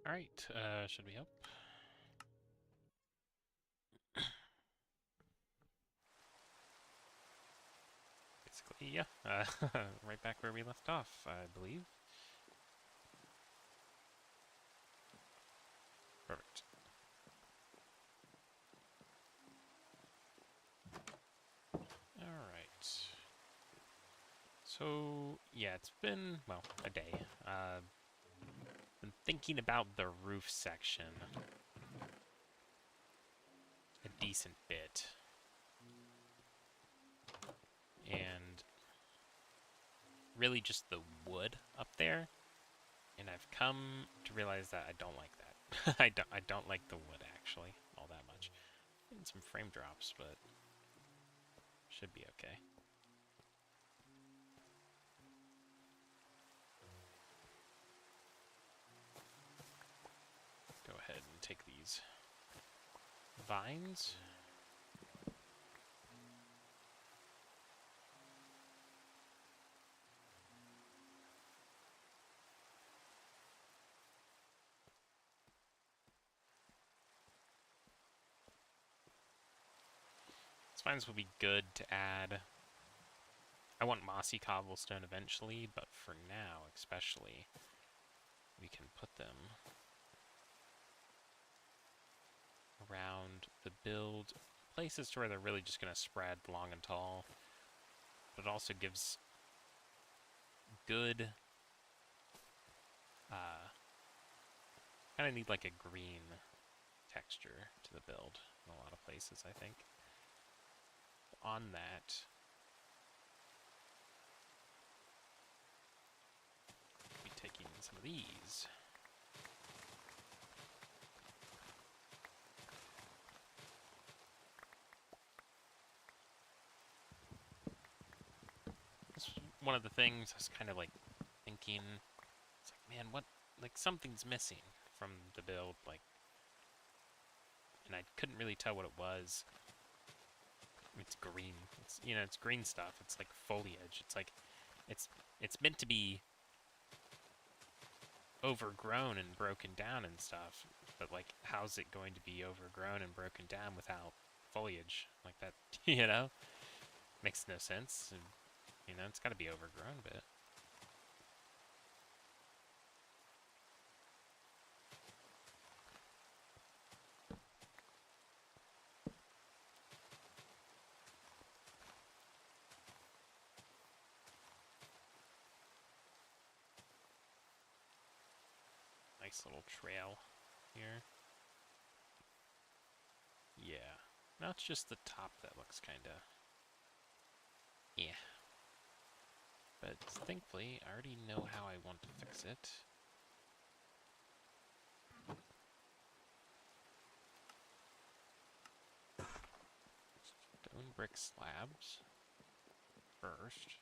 Alright, should we help? Basically, yeah. Right back where we left off, I believe. Perfect. Alright. So, yeah, it's been, well, a day. Been thinking about the roof section a decent bit. And really just the wood up there. And I've come to realize that I don't like that. I don't like the wood, actually, all that much. Getting some frame drops, but should be okay. Go ahead and take these vines. These vines will be good to add. I want mossy cobblestone eventually, but for now, especially, we can put them around the build, places to where they're really just going to spread long and tall. But it also gives good, kind of need like a green texture to the build in a lot of places, I think. On that, I'll be taking some of these. This was one of the things I was kind of like thinking, it's like, man, what, like something's missing from the build, like, and I couldn't really tell what it was. It's green. It's, you know, it's green stuff. It's like foliage. It's like, it's it's meant to be overgrown and broken down and stuff, but like, how's it going to be overgrown and broken down without foliage like that? You know, makes no sense. And, you know, it's got to be overgrown a bit. Nice little trail here. Yeah. Now it's just the top that looks kind of, yeah. But thankfully, I already know how I want to fix it. Stone brick slabs first.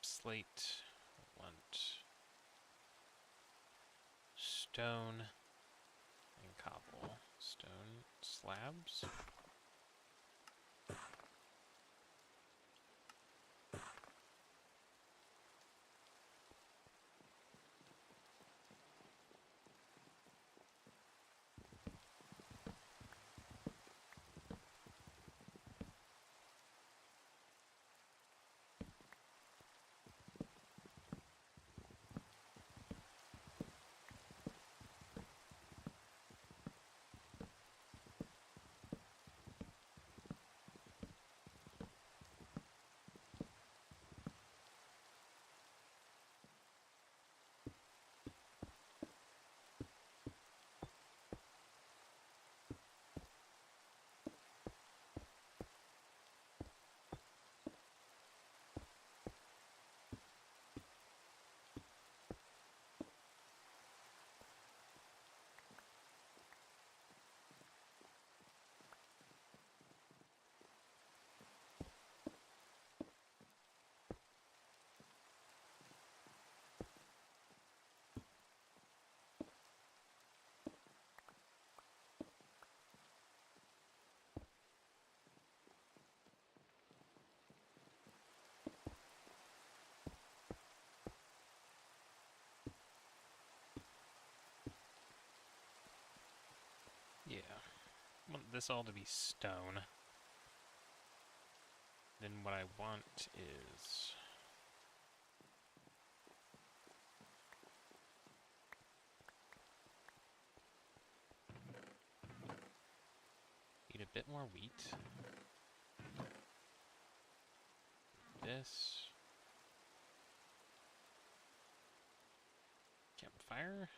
Slate. I want stone and cobble. Stone slabs. this all to be stone. Then what I want is... need a bit more wheat. This. Campfire.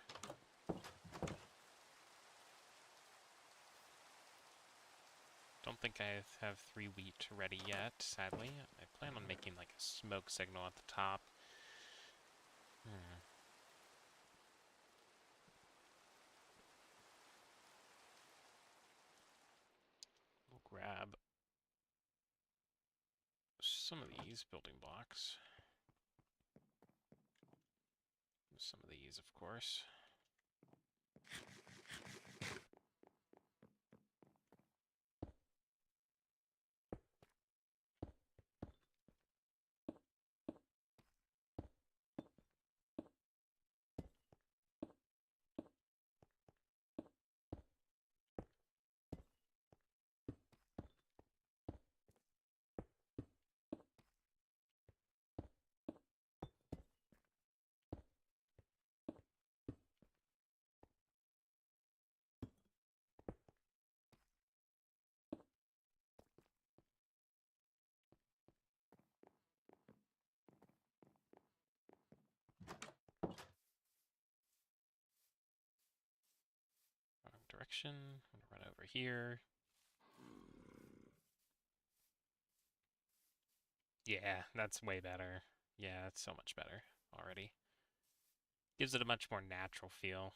Don't think I have 3 wheat ready yet, sadly. I plan on making like a smoke signal at the top. We'll grab some of these building blocks. Some of these, of course. Wrong direction. I'm gonna run over here. Yeah, that's way better. Yeah, it's so much better already. Gives it a much more natural feel.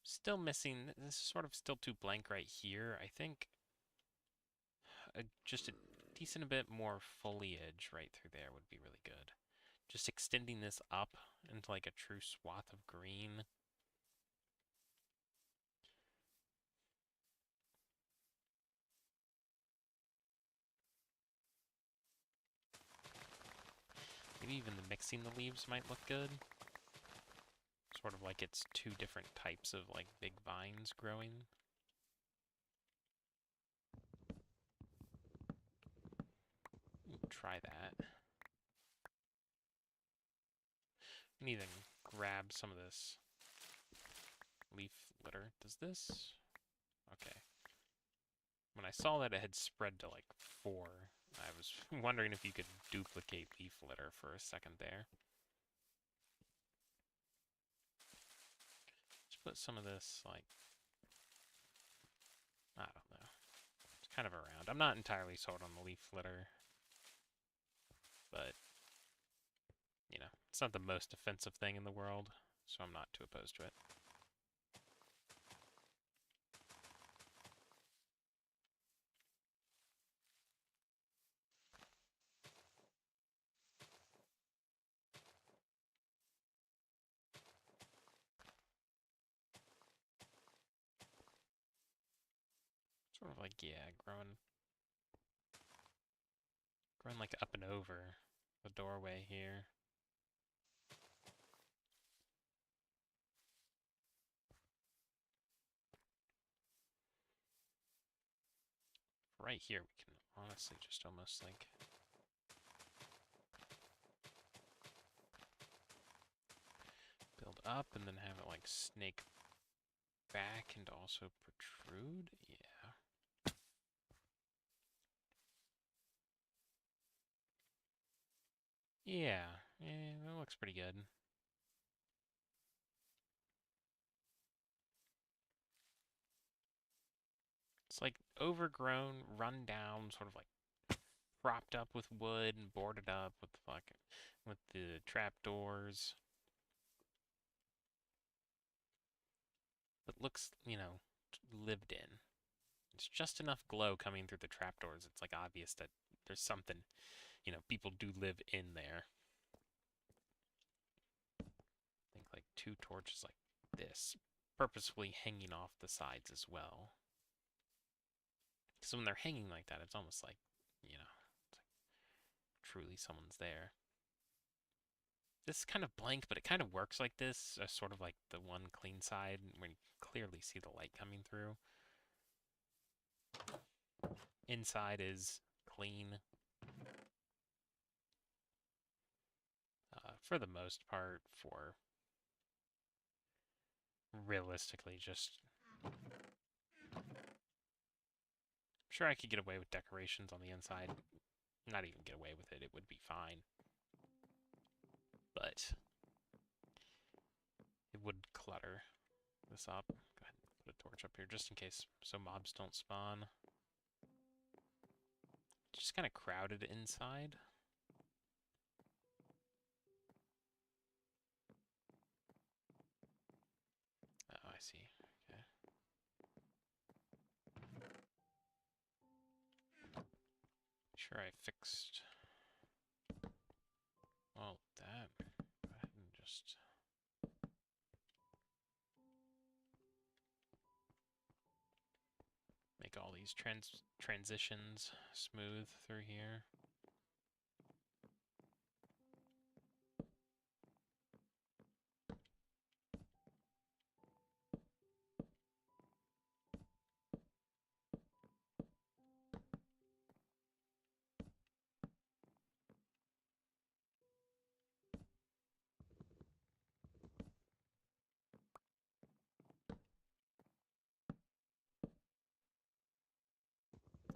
Still missing, this is sort of still too blank right here. I think just a decent bit more foliage right through there would be really good. Just extending this up into like a true swath of green. Maybe even the mixing the leaves might look good. Sort of like it's 2 different types of like big vines growing. Try that. And even grab some of this leaf litter. Does this? Okay. When I saw that it had spread to like 4, I was wondering if you could duplicate leaf litter for a second there. Just put some of this, like, I don't know. It's kind of around. I'm not entirely sold on the leaf litter, but, you know, it's not the most offensive thing in the world, so I'm not too opposed to it. Sort of like, yeah, growing like up and over the doorway here. Right here, we can honestly just almost like build up and then have it like snake back and also protrude. Yeah. Yeah, that looks pretty good. It's like overgrown, run down, sort of like propped up with wood and boarded up with the trapdoors. But looks, you know, lived in. It's just enough glow coming through the trapdoors. It's like obvious that there's something, you know, people do live in there. I think like 2 torches like this, purposefully hanging off the sides as well. So when they're hanging like that, it's almost like, you know, it's like truly someone's there. This is kind of blank, but it kind of works like this, sort of like the one clean side when you clearly see the light coming through. Inside is clean. For the most part, for realistically just... I'm sure I could get away with decorations on the inside. Not even get away with it, it would be fine. But it would clutter this up. Go ahead and put a torch up here just in case so mobs don't spawn. Just kind of crowded inside. Oh, I see. Okay. Sure, I fixed all that. Go ahead and just... make all these transitions smooth through here.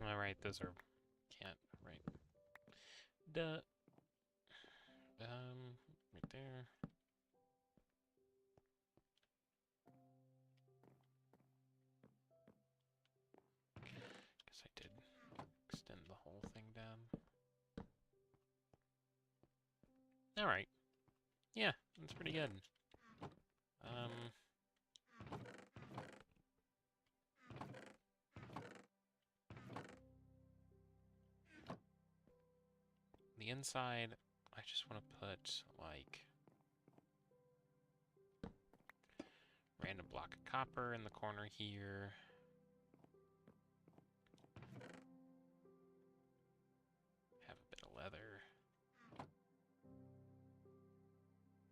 Alright, those are... can't, right. Duh. Right there. Guess I did extend the whole thing down. Alright. Yeah, that's pretty good. The inside, I just want to put, like, random block of copper in the corner here. Have a bit of leather. Let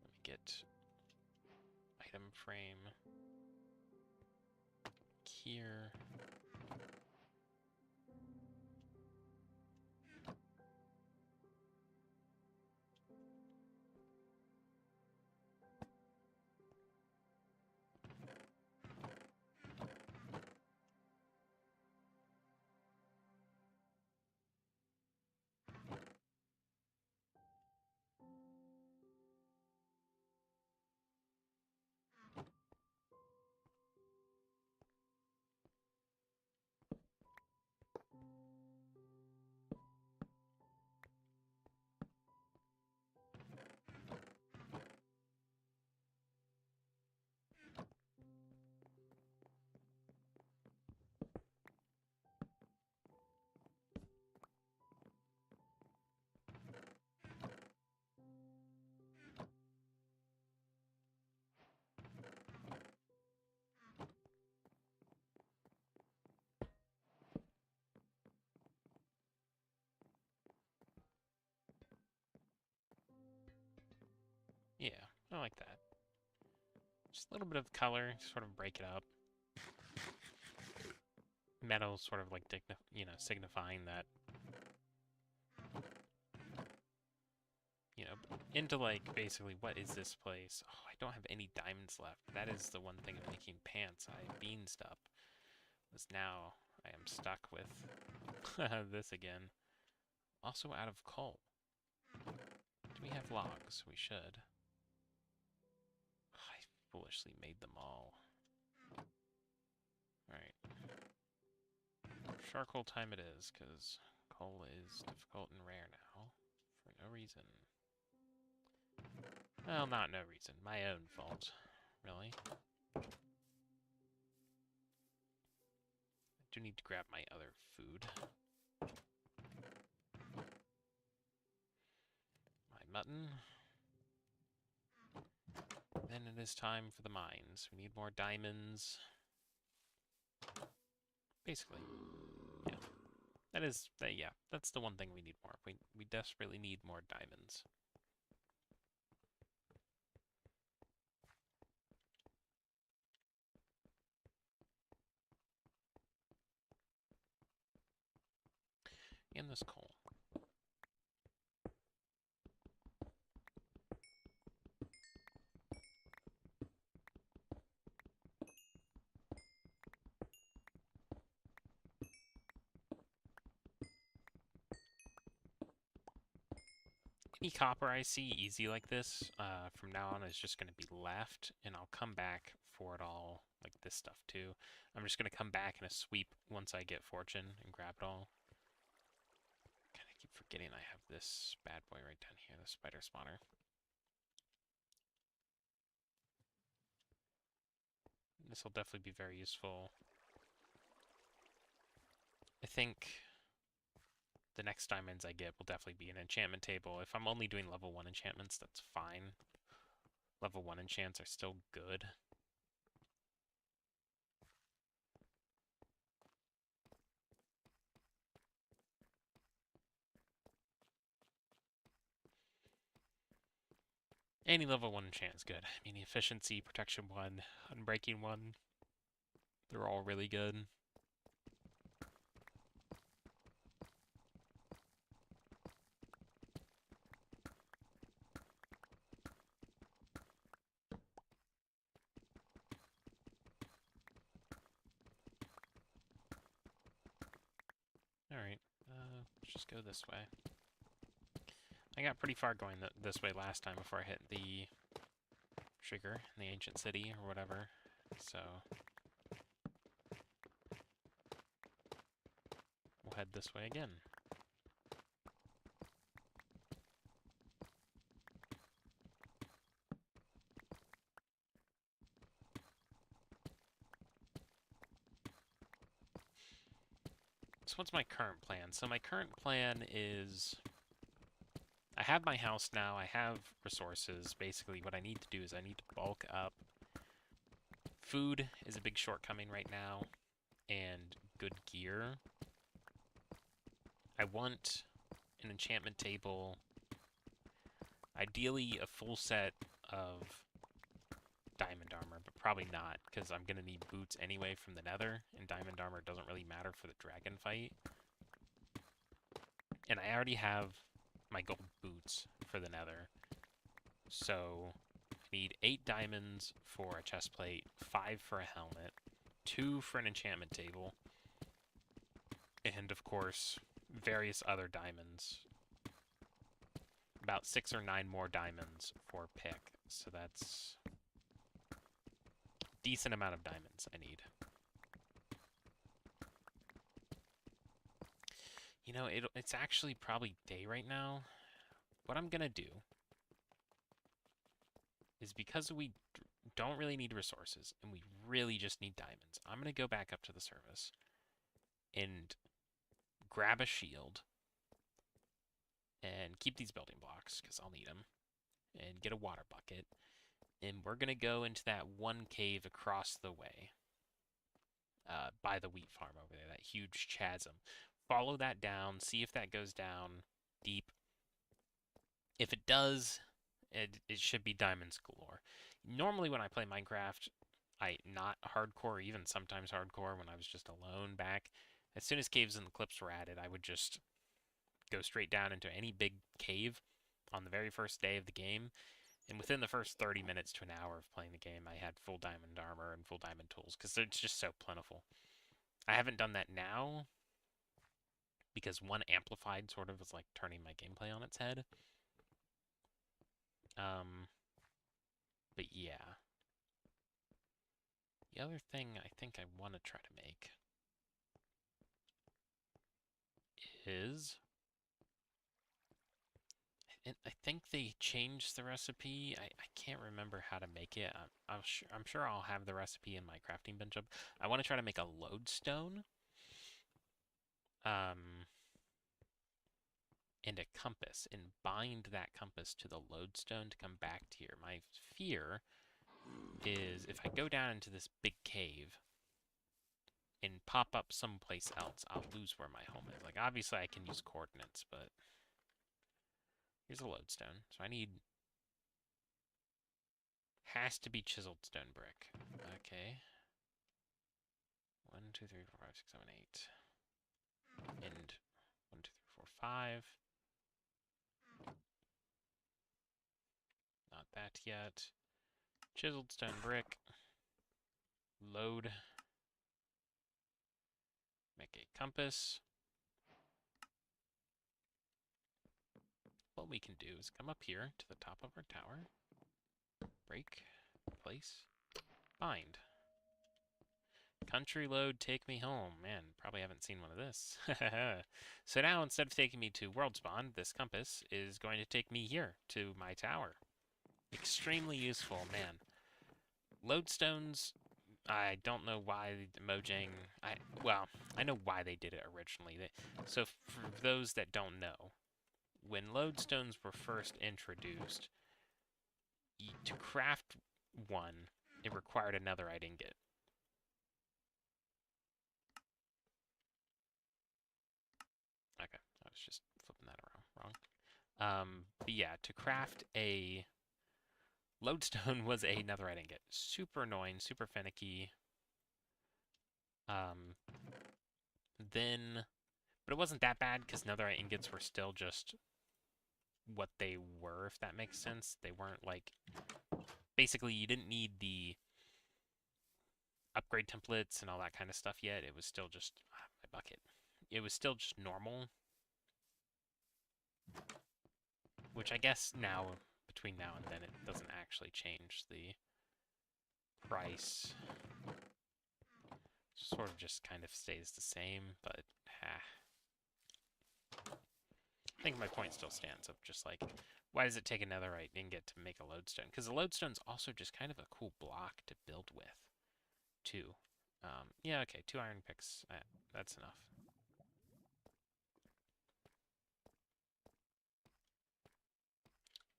me get item frame here. Yeah, I like that. Just a little bit of color, sort of break it up. Metal sort of like, signifying that, into like, basically, what is this place? Oh, I don't have any diamonds left. That is the one thing of making pants I beansed up. Was now I am stuck with this again. Also out of coal. Do we have logs? We should. I foolishly made them all. Alright. Charcoal time it is, because coal is difficult and rare now. For no reason. Well, not no reason. My own fault. Really. I do need to grab my other food. My mutton. Then it is time for the mines. We need more diamonds. Basically. Yeah. Yeah, that's the one thing we need more. We desperately need more diamonds. in this coal. Any copper I see easy like this, from now on is just going to be left, and I'll come back for it all, like this stuff too. I'm just going to come back in a sweep once I get fortune and grab it all. God, I keep forgetting I have this bad boy right down here, the spider spawner. This will definitely be very useful. I think the next diamonds I get will definitely be an enchantment table. If I'm only doing level 1 enchantments, that's fine. Level 1 enchants are still good. Any level 1 enchant is good. I mean, the efficiency, protection 1, unbreaking 1, they're all really good. Alright, let's just go this way. I got pretty far going this way last time before I hit the trigger in the ancient city or whatever, so we'll head this way again. So what's my current plan? So my current plan is I have my house now, I have resources. Basically what I need to do is I need to bulk up. Food is a big shortcoming right now, and good gear. I want an enchantment table, ideally a full set of diamond armor, but probably not, because I'm going to need boots anyway from the nether, and diamond armor doesn't really matter for the dragon fight. And I already have my gold boots for the nether, so I need 8 diamonds for a chest plate, 5 for a helmet, 2 for an enchantment table, and of course, various other diamonds. About 6 or 9 more diamonds for pick, so that's decent amount of diamonds I need. You know, it's actually probably day right now. What I'm gonna do is, because we don't really need resources and we really just need diamonds, I'm gonna go back up to the service and grab a shield and keep these building blocks because I'll need them, and get a water bucket, and we're gonna go into that one cave across the way. By the wheat farm over there, that huge chasm. Follow that down, see if that goes down deep. If it does, it should be diamonds galore. Normally when I play Minecraft, not hardcore, even sometimes hardcore when I was just alone back, as soon as caves and the clips were added, I would just go straight down into any big cave on the very first day of the game. And within the first 30 minutes to an hour of playing the game, I had full diamond armor and full diamond tools, because it's just so plentiful. I haven't done that now, because one amplified sort of was like turning my gameplay on its head. But yeah. The other thing I think I want to try to make is, and I think they changed the recipe. I can't remember how to make it. I'm sure I'll have the recipe in my crafting bench up. I want to try to make a lodestone. And a compass, and bind that compass to the lodestone to come back to here. My fear is if I go down into this big cave and pop up someplace else, I'll lose where my home is. Like, obviously I can use coordinates, but here's a lodestone. So I need, has to be chiseled stone brick. Okay. 1, 2, 3, 4, 5, 6, 7, 8. And 1, 2, 3, 4, 5. Not that yet. Chiseled stone brick. Load. Make a compass. What we can do is come up here to the top of our tower. Break. Place. Bind. Country load, take me home. Man, probably haven't seen one of this. So now, instead of taking me to World Spawn, this compass is going to take me here, to my tower. Extremely useful, man. Lodestones, I don't know why Mojang... Well, I know why they did it originally. So for those that don't know, when lodestones were first introduced, to craft one, it required a netherite ingot. Okay, I was just flipping that around wrong. But yeah, to craft a lodestone was a netherite ingot. Super annoying, super finicky. But it wasn't that bad because netherite ingots were still just what they were, if that makes sense. They weren't like, basically you didn't need the upgrade templates and all that kind of stuff yet. It was still just, my bucket. It was still just normal. Which I guess now, between now and then, it doesn't actually change the price. Sort of just kind of stays the same, but I think my point still stands of just like, why does it take a netherite ingot to make a lodestone? Because the lodestone's also just kind of a cool block to build with, too. Yeah, okay, 2 iron picks. That's enough.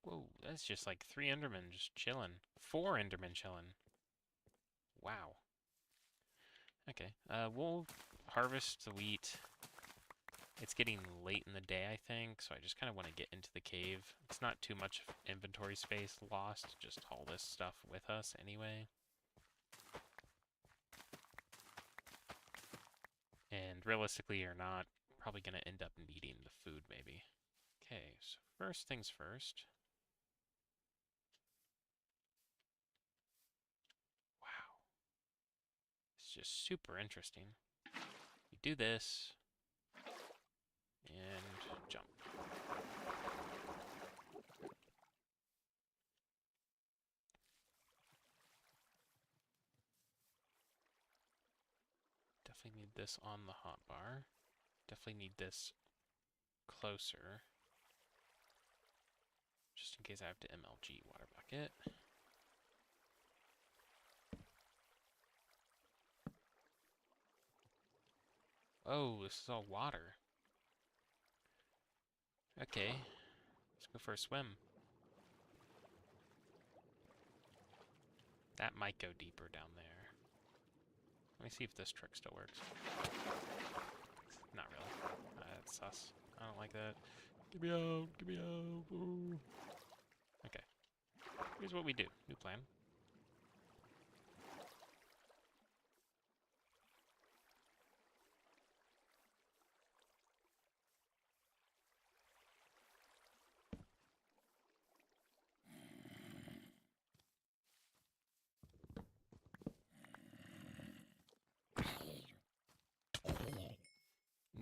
Whoa, that's just like 3 Endermen just chilling. 4 Endermen chilling. Wow. Okay, we'll harvest the wheat. It's getting late in the day, I think, so I just kind of want to get into the cave. It's not too much inventory space lost, just haul this stuff with us anyway. And realistically, you're not probably going to end up needing the food, maybe. Okay, so first things first. Wow. It's just super interesting. You do this, and jump. Definitely need this on the hotbar. Definitely need this closer. Just in case I have to MLG water bucket. Oh, this is all water. Okay, let's go for a swim. That might go deeper down there. Let me see if this trick still works. Not really. That's sus. I don't like that. Get me out! Get me out! Ooh. Okay. Here's what we do. New plan.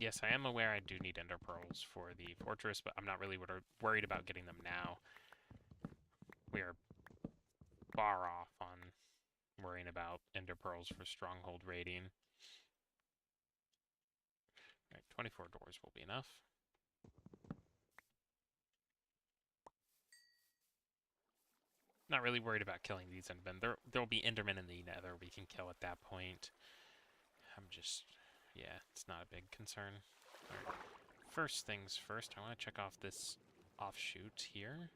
Yes, I am aware I do need ender pearls for the fortress, but I'm not really worried about getting them now. We are far off on worrying about ender pearls for stronghold raiding. Alright, 24 doors will be enough. Not really worried about killing these Endermen. There'll be Endermen in the nether we can kill at that point. I'm just... yeah, it's not a big concern. Alright. First things first, I want to check off this offshoot here.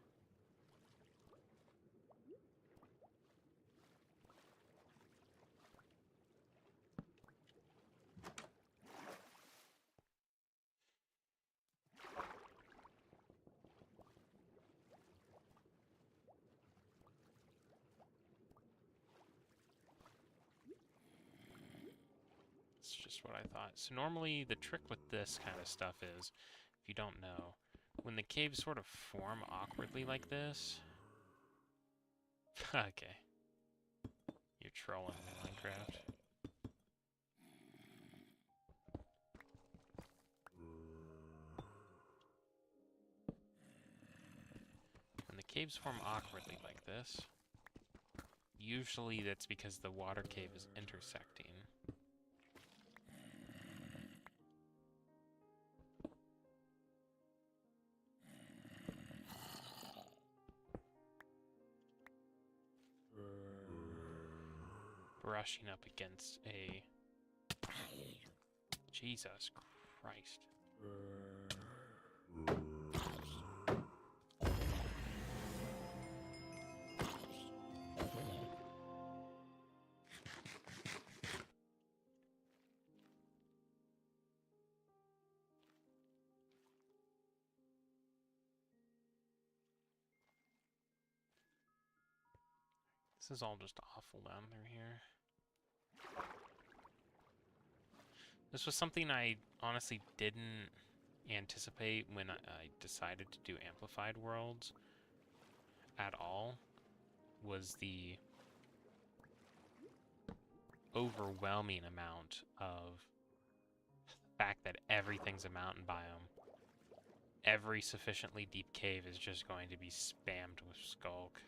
It's just what I thought. So normally the trick with this kind of stuff is if you don't know, when the caves sort of form awkwardly like this... Okay. You're trolling me, Minecraft. When the caves form awkwardly like this, usually that's because the water cave is intersecting. Brushing up against a... Jesus Christ. This is all just awful down through here. This was something I honestly didn't anticipate when I decided to do Amplified Worlds at all, was the overwhelming amount of fact that everything's a mountain biome. Every sufficiently deep cave is just going to be spammed with skulk.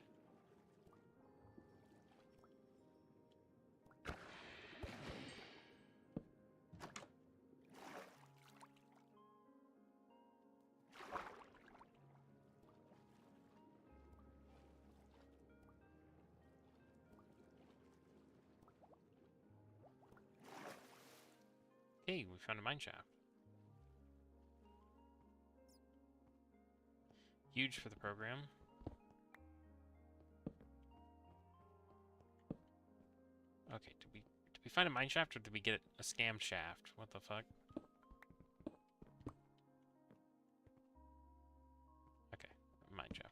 Hey, we found a mine shaft. Huge for the program. Okay, did we find a mine shaft or did we get a scam shaft? What the fuck? Okay, mine shaft.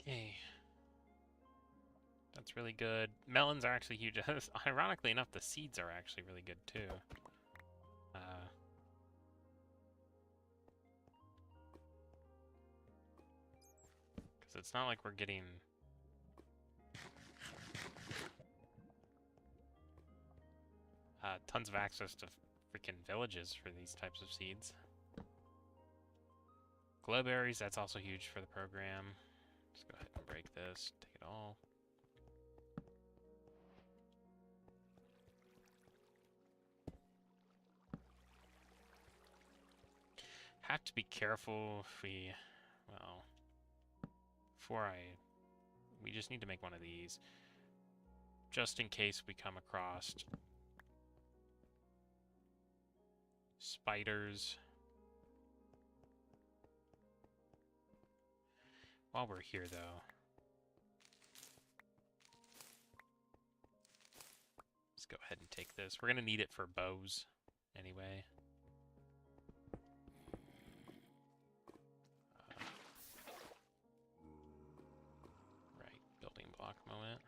Okay. That's really good. Melons are actually huge. Ironically enough, the seeds are actually really good too. Because it's not like we're getting... tons of access to freaking villages for these types of seeds. Glowberries, that's also huge for the program. Let's go ahead and break this, take it all. Have to be careful if we, well, we just need to make one of these. Just in case we come across spiders. While we're here, though, let's go ahead and take this. We're going to need it for bows anyway. Right, building block moment.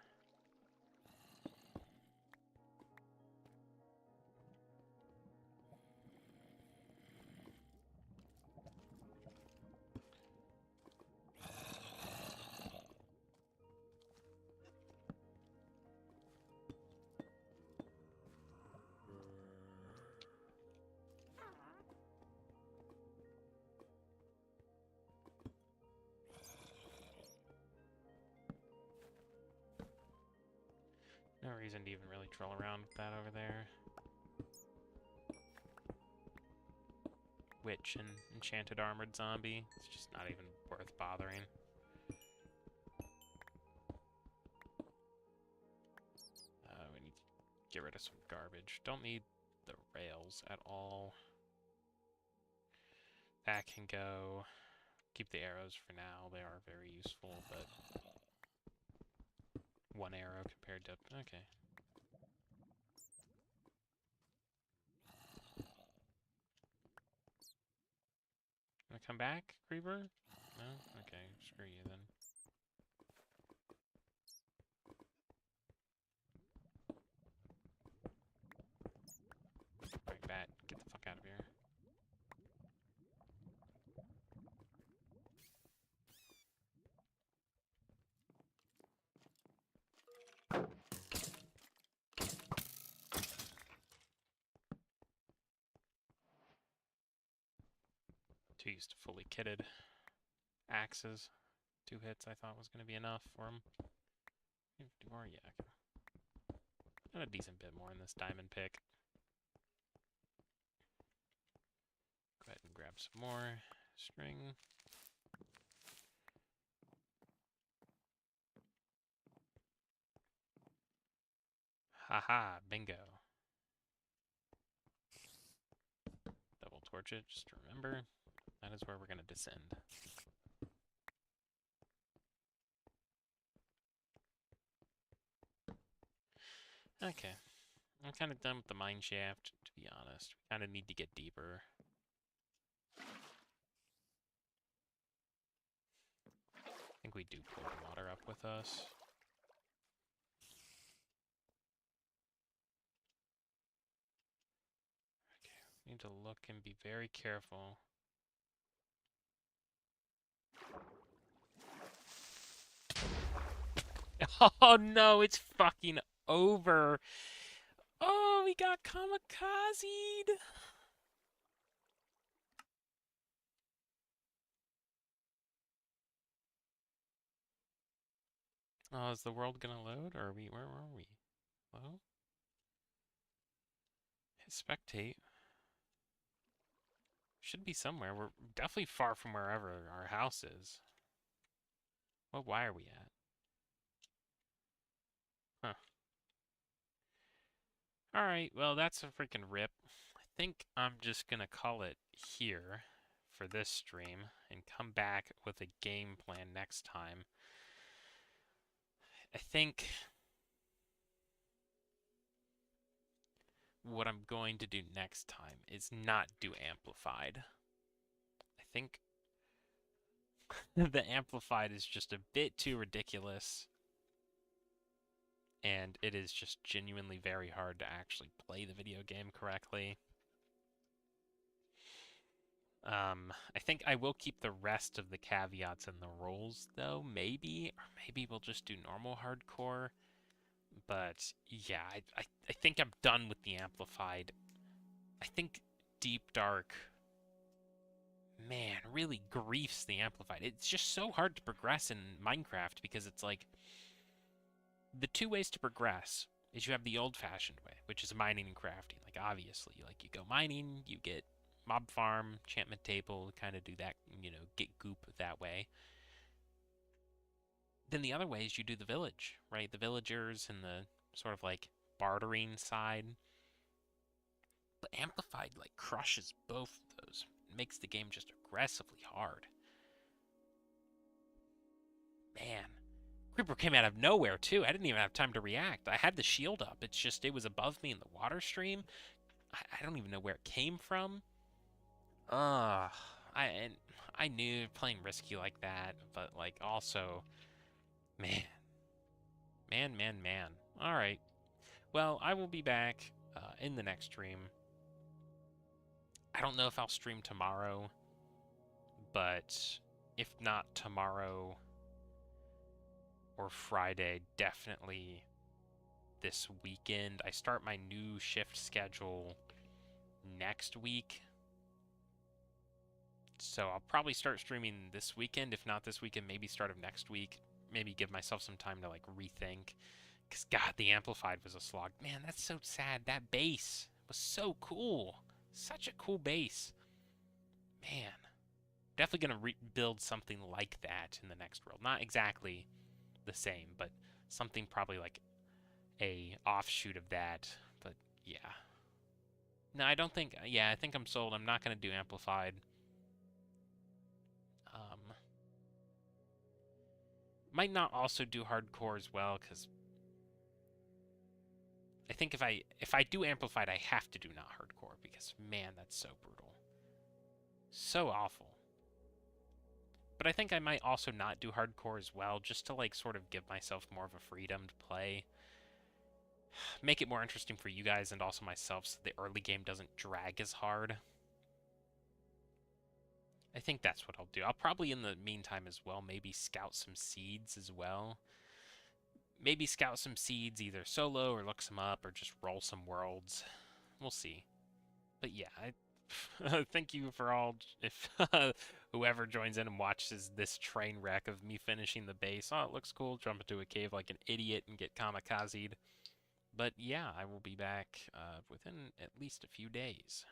No reason to even really troll around with that over there. witch and enchanted armored zombie. It's just not even worth bothering. We need to get rid of some garbage. Don't need the rails at all. That can go. Keep the arrows for now. They are very useful, but one arrow compared to... Okay. Wanna come back, Creeper? No? Okay, screw you then. Alright, bat, get the fuck out of here. Too used to fully kitted axes. 2 hits I thought was going to be enough for him. Do more, yeah. And a decent bit more in this diamond pick. Go ahead and grab some more string. Haha, bingo. Double torch it, just remember, that is where we're going to descend. Okay. I'm kind of done with the mine shaft, to be honest. We kind of need to get deeper. I think we do pull the water up with us. Okay, we need to look and be very careful. Oh no, it's fucking over. Oh, we got kamikazed. Oh, is the world gonna load? Or are we, where are we? Hello? Hit spectate. Should be somewhere. We're definitely far from wherever our house is. What Y are we at? Huh. Alright, well, that's a freaking rip. I think I'm just gonna call it here for this stream and come back with a game plan next time. I think what I'm going to do next time is not do amplified. I think the amplified is just a bit too ridiculous. And it is just genuinely very hard to actually play the video game correctly. I think I will keep the rest of the caveats and the rules, though, maybe. Or maybe we'll just do normal hardcore. But, yeah, I think I'm done with the amplified. I think Deep Dark, man, really griefs the amplified. It's just so hard to progress in Minecraft because it's like... The 2 ways to progress is you have the old-fashioned way, which is mining and crafting. Like, obviously, like, you go mining, you get mob farm, enchantment table, kind of do that, you know, get goop that way. Then the other way is you do the village, right? The villagers and the sort of, like, bartering side. But Amplified, like, crushes both of those. It makes the game just aggressively hard. Man. Creeper came out of nowhere, too. I didn't even have time to react. I had the shield up. It's just, it was above me in the water stream. I don't even know where it came from. I knew playing risky like that, but, like, also, man. Man. All right. Well, I will be back in the next stream. I don't know if I'll stream tomorrow, but if not tomorrow or Friday, definitely this weekend. I start my new shift schedule next week. So I'll probably start streaming this weekend. If not this weekend, maybe start of next week. Maybe give myself some time to like rethink. Because God, the Amplified was a slog. Man, that's so sad. That bass was so cool. Such a cool bass. Man, definitely going to build something like that in the next world. Not exactly the same, but something probably like a offshoot of that. But yeah. No, I don't think. Yeah, I think I'm sold. I'm not going to do amplified. Might not also do hardcore as well, because I think if I do amplified, I have to do not hardcore, because man, that's so brutal, so awful. But I think I might also not do hardcore as well, just to like sort of give myself more of a freedom to play, make it more interesting for you guys and also myself, so the early game doesn't drag as hard. I think that's what I'll do. I'll probably in the meantime as well maybe scout some seeds as well. Maybe scout some seeds either solo or look some up or just roll some worlds. We'll see. But yeah, thank you for all. If whoever joins in and watches this train wreck of me finishing the base, oh, it looks cool. Jump into a cave like an idiot and get kamikazed. But yeah, I will be back within at least a few days.